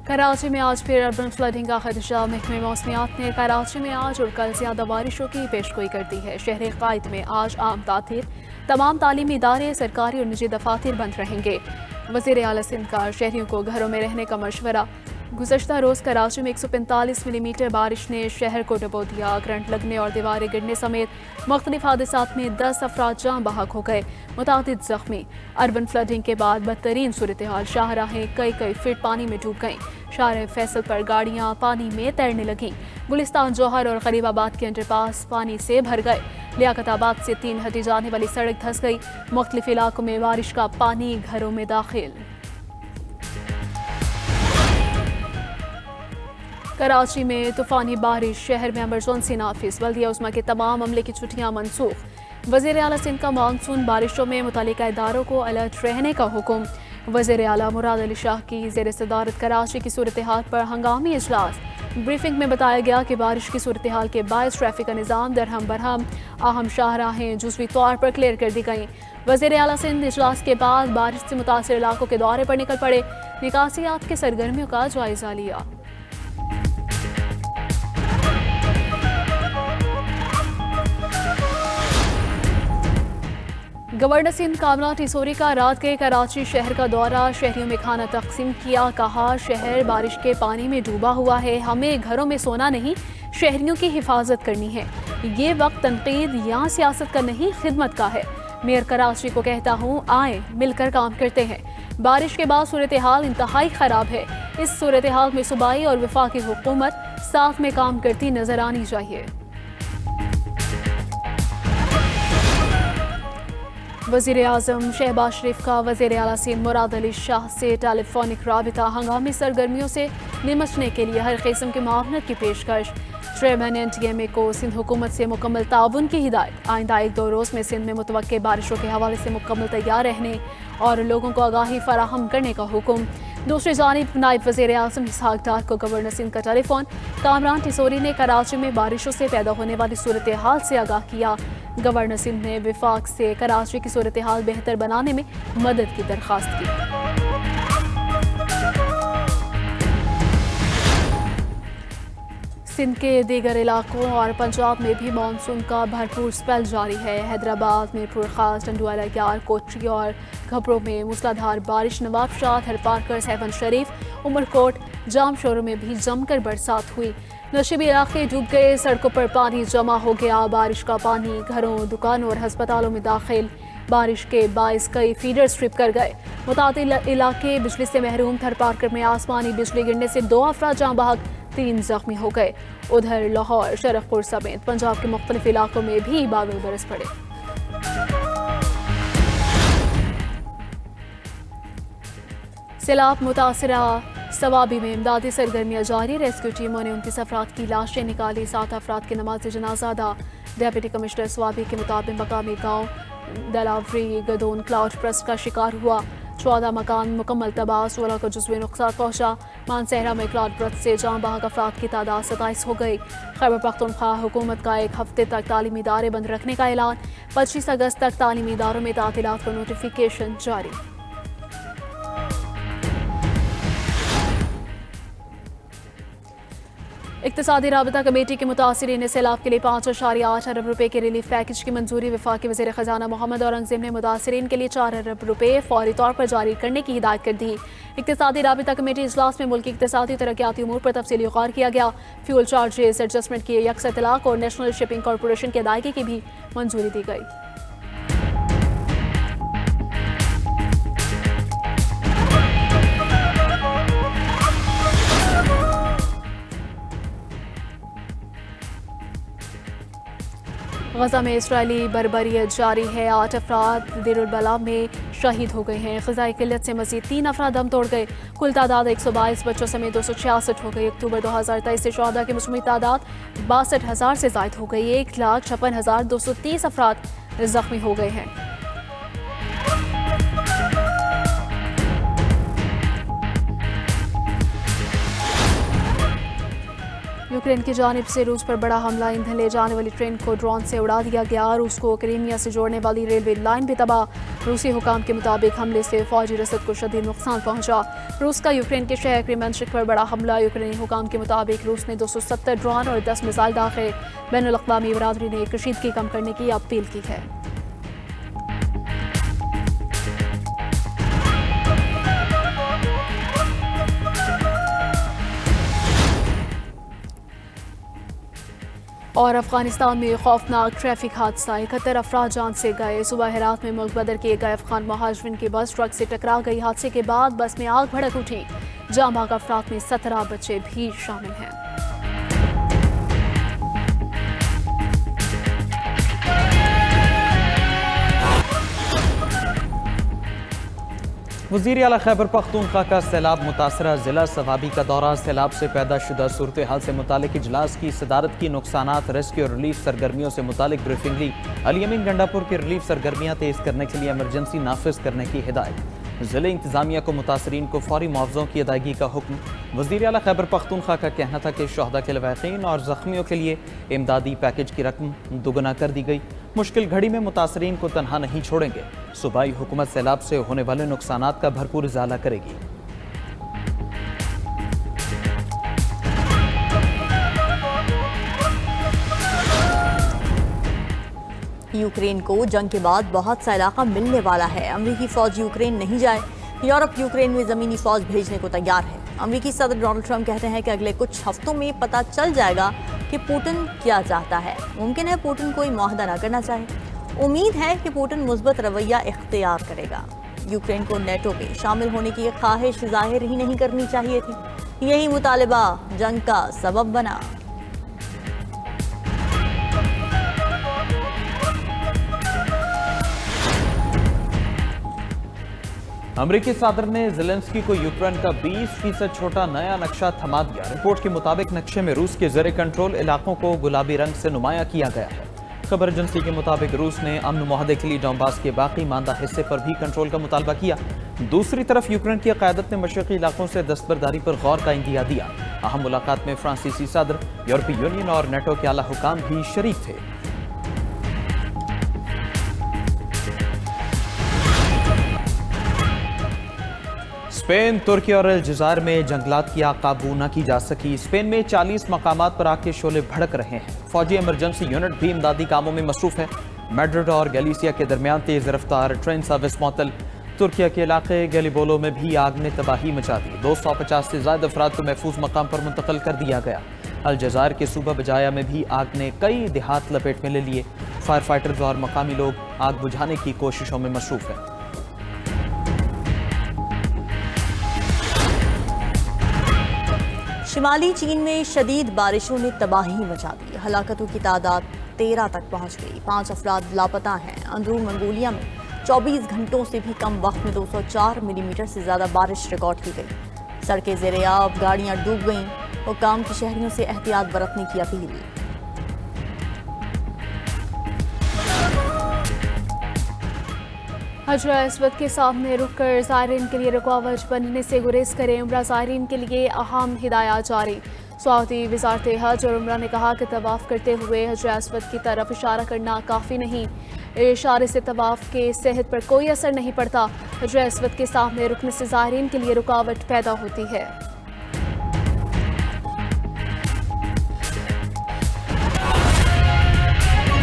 कराची में आज फिर अर्बन फ्लडिंग का खदशा। महकमे मौसमियात ने कराची में आज और कल ज्यादा बारिशों की पेशगोई कर दी है। शहर कायद में आज आम तातीर, तमाम तालीमी इदारे, सरकारी और निजी दफातर बंद रहेंगे। वज़ीर आला सिंध का शहरियों को घरों में रहने का मशवरा। गुज़श्ता रोज़ कराची में 145 मिलीमीटर बारिश ने शहर को डुबो दिया। करंट लगने और दीवारें गिरने समेत मुख्तलिफ हादसात में 10 अफराद जाँ बहक हो गए, मुतादिद जख्मी। अर्बन फ्लडिंग के बाद बदतरीन सूरत हाल, शाहराहें कई फीट पानी में डूब गईं। शाहर फैसल पर गाड़ियाँ पानी में तैरने लगीं। गुलिस्तान जौहर और गरीबाबाद के अंडरपास पानी से भर गए। लियाकताबाद से 3 हटी जाने वाली सड़क धंस गई। मुख्तलिफ इलाकों में बारिश का पानी घरों में दाखिल। कराची में तूफानी बारिश, शहर में इमरजेंसी नाफिज। बल्दिया उस्मा के तमाम अमले की छुट्टियां मनसूख। वज़ीर आला सिंध का मानसून बारिशों में मुतल्लिका इदारों को अलर्ट रहने का हुक्म। वज़ीर आला मुराद अली शाह की ज़ेर सदारत कराची की सूरत हाल पर हंगामी इजलास। ब्रीफिंग में बताया गया कि बारिश की सूरत हाल के बायस ट्रैफिक का निज़ाम दरहम बरहम, अहम शाहराहें जुज़वी तौर पर क्लियर कर दी गईं। वज़ीर आला सिंध इजलास के बाद बारिश से मुतासर इलाकों के दौरे पर निकल पड़े। निकासियात के सरगर्मियों का जायजा लिया। गवर्नर सिंध कामना टिसोरी का रात के कराची शहर का दौरा। शहरियों में खाना तकसीम किया। कहा, शहर बारिश के पानी में डूबा हुआ है, हमें घरों में सोना नहीं, शहरियों की हिफाजत करनी है। ये वक्त तनकीद या सियासत का नहीं, खिदमत का है। मेयर कराची को कहता हूँ, आए मिलकर काम करते हैं। बारिश के बाद सूरत हाल इंतहाई ख़राब है। इस सूरत हाल में सूबाई और वफाकी हुकूमत साथ में काम करती नजर आनी चाहिए। वज़ीर आज़म शहबाज शरीफ का वज़ीर आला सिंध मुराद अली शाह से टेलीफोनिक राबिता। हंगामी सरगर्मियों से निमटने के लिए हर किस्म की मुआवनत की पेशकश। चेयरमैन NTMA को सिंध हुकूमत से मुकम्मल ताउन की हिदायत। आइंदा 1-2 रोज़ में सिंध में मुतवक्के बारिशों के हवाले से मुकम्मल तैयार रहने और लोगों को आगाही फराहम करने का हुक्म। दूसरी जानिब नायब वज़ीर आज़म इसहाक डार को गवर्नर सिंध का टेलीफोन। कामरान टिसोरी ने कराची में बारिशों से पैदा होने वाली सूरत हाल से आगाह किया। गवर्नर सिंध ने विफाक से कराची की सूरत हाल बेहतर बनाने में मदद की दरख्वास्त की। सिंध के दीगर इलाकों और पंजाब में भी मानसून का भरपूर स्पेल जारी है। हैदराबाद, मीरपुर खास, टंडुआला यार, कोटरी और घबरों में मूसलाधार बारिश। नवाबशाह, थरपारकर, सेवन शरीफ, उमरकोट, जाम शोरों में भी जमकर बरसात हुई। नशीबी इलाके डूब गए, सड़कों पर पानी जमा हो गया। बारिश का पानी घरों, दुकानों और अस्पतालों में दाखिल। बारिश के बाइस कई फीडर स्ट्रिप कर गए। मुतादिल इलाके बिजली से महरूम। थरपारकर में आसमानी बिजली गिरने से 2 अफराद जाँ बहक, 3 जख्मी हो गए। उधर लाहौर, शरफपुर समेत पंजाब के मुख्तलिफ इलाकों में भी बादल बरस पड़े। सैलाब मुतासरा सवाबी में इमदादी सरगर्मियाँ जारी। रेस्क्यू टीमों ने 29 अफराद की लाशें निकाली। 7 अफराद की नमाज जनाजा अदा। डेप्यूटी कमिश्नर सवाबी के मुताबिक मकामी गाँव दलावरी गदोन क्लाउड बर्स्ट का शिकार हुआ। 14 मकान मुकम्मल तबाह, 16 को जुज़वी नुकसान पहुंचा। मानसहरा में क्लाउड बर्स्ट से जाँ बहक अफराद की तादाद 27 हो गई। खैबर पख्तूनख्वा हुकूमत का 1 हफ्ते तक तालीमी इदारे बंद रखने का ऐलान। 25 अगस्त तक तालीमी इदारों में तातीलात को नोटिफिकेशन जारी। इक़्तिसादी राबता कमेटी के मुतासिरीन ने सैलाब के लिए 5.8 अरब रुपए के रिलीफ पैकेज की मंजूरी। वफाकी वज़ीर ख़जाना मोहम्मद औरंगज़ेब ने मुतासिरीन के लिए 4 अरब रुपए फौरी तौर पर जारी करने की हिदायत कर दी। इक़्तिसादी राबता कमेटी इजलास में मुल्की इक़्तिसादी तरक्याती उमूर पर तफसीली गौर किया गया। फ्यूल चार्जेस एडजस्टमेंट की यकसा इतलाक और नेशनल शिपिंग कॉरपोरेशन की अदायगी की भी मंजूरी दी गई। गजा में इसराइली बर्बरियत जारी है। 8 अफराद देरुल बला में शहीद हो गए हैं। ग़िज़ाई किल्लत से मज़ीद 3 अफराद दम तोड़ गए। कुल तादाद 122 बच्चों समेत 266 हो गई। अक्टूबर 2023 से शुहदा की मजमूई तादाद 62,000 से ज़ायद हो गई। 1,56,230 अफराद ज़ख्मी हो गए हैं। यूक्रेन की जानिब से रूस पर बड़ा हमला। ईंधन ले जाने वाली ट्रेन को ड्रोन से उड़ा दिया गया। रूस को क्रीमिया से जोड़ने वाली रेलवे लाइन भी तबाह। रूसी हुकाम के मुताबिक हमले से फौजी रसद को शदीद नुकसान पहुंचा। रूस का यूक्रेन के शहर क्रेमेंचुक पर बड़ा हमला। यूक्रेनी हुकाम के मुताबिक रूस ने 270 ड्रोन और 10 मिसाइल दागे। बैनुल-अक़वामी बरादरी ने कशीदगी कम करने की अपील की है। और अफगानिस्तान में खौफनाक ट्रैफिक हादसा, 71 अफराद जान से गए। सुबह हेरात में मुल्क बदर किए गए अफगान महाजरीन की बस ट्रक से टकरा गई। हादसे के बाद बस में आग भड़क उठी। जाँ भाग अफराद में 17 बच्चे भी शामिल हैं। वज़ीर आला खैबर पख्तूनख्वा का सैलाब मुतासरा जिला सवाबी का दौरा। सैलाब से पैदा शुदा सूरत हाल से मुतालिक इजलास की सदारत की। नुकसानात, रेस्क्यू और रिलीफ सरगर्मियों से मुतालिक ब्रीफिंग ली। अली अमीन गंडापुर की रिलीफ सरगर्मियाँ तेज करने के लिए एमरजेंसी नाफिज करने की हिदायत। ज़िले इंतजामिया को मुतासरीन को फौरी मुआवज़ों की अदायगी का हुक्म। वज़ीर आला खैबर पख्तूनख्वा का कहना था कि शहदा के लवाक़ीन और ज़ख्मियों के लिए इमदादी पैकेज की रकम दोगुना कर दी गई। मुश्किल घड़ी में मुतासरीन को तनहा नहीं छोड़ेंगे। सूबाई हुकूमत सैलाब से होने वाले नुकसानात का भरपूर इजाला करेगी। यूक्रेन को जंग के बाद बहुत सा इलाका मिलने वाला है। अमरीकी फौज यूक्रेन नहीं जाए। यूरोप यूक्रेन में ज़मीनी फौज भेजने को तैयार है। अमरीकी सदर डोनाल्ड ट्रंप कहते हैं कि अगले कुछ हफ्तों में पता चल जाएगा कि पुतिन क्या चाहता है। मुमकिन है पुतिन कोई मुआहदा न करना चाहे। उम्मीद है कि पुतिन मुस्बत रवैया इख्तियार करेगा। यूक्रेन को नेटो में शामिल होने की ख्वाहिश जाहिर ही नहीं करनी चाहिए थी। यही मुतालिबा जंग का सबब बना। अमरीकी सदर ने ज़ेलेंस्की को यूक्रेन का 20% छोटा नया नक्शा थमा दिया। रिपोर्ट के मुताबिक नक्शे में रूस के ज़ेरे कंट्रोल इलाकों को गुलाबी रंग से नुमाया किया गया है। खबर एजेंसी के मुताबिक रूस ने अमन मुआहदे के लिए डोंबास के बाकी मानदा हिस्से पर भी कंट्रोल का मुतालबा किया। दूसरी तरफ यूक्रेन की क़यादत ने मशरक़ी इलाकों से दस्तबरदारी पर गौर का इंदिया दिया। अहम मुलाकात में फ्रांसीसी सदर, यूरोपीय यूनियन और नेटो के आला हुकाम भी शरीक थे। स्पेन, तुर्की और अलजायर में जंगलात की आग काबू न की जा सकी। स्पेन में 40 मकामात पर आग के शोले भड़क रहे हैं। फौजी इमरजेंसी यूनिट भी इमदादी कामों में मसरूफ है। मैड्रिड और गैलिसिया के दरमियान तेज रफ्तार ट्रेन सर्विस मुअत्तल। तुर्किया के इलाके गैलिबोलो में भी आग ने तबाही मचा दी। 250 से ज्यादा अफराद को महफूज मकाम पर मुंतकिल कर दिया गया। अलजायर के सूबा बजाया में भी आग ने कई देहात लपेट में ले लिए। फायर फाइटर्स और मकामी लोग आग बुझाने की कोशिशों में मसरूफ हैं। शिमाली चीन में शदीद बारिशों ने तबाही मचा दी। हलाकतों की तादाद 13 तक पहुंच गई। 5 अफराद लापता हैं। अंदरून मंगोलिया में 24 घंटों से भी कम वक्त में 204 मिलीमीटर से ज़्यादा बारिश रिकॉर्ड की गई। सड़कें ज़ेरे-आब, गाड़ियाँ डूब गईं। हुक्काम की शहरियों से एहतियात बरतने की अपील। हजरा अस्वद के सामने रुककर ज़ायरीन के लिए रुकावट बनने से गुरेज करें। उम्रा ज़ायरीन के लिए अहम हिदायत जारी। सऊदी वज़ारत हज और उम्रा ने कहा कि तवाफ़ करते हुए हजरा अस्वद की तरफ इशारा करना काफ़ी नहीं। इशारे से तवाफ़ के सेहत पर कोई असर नहीं पड़ता। हजरा अस्वद के सामने रुकने से ज़ायरीन के लिए रुकावट पैदा होती है।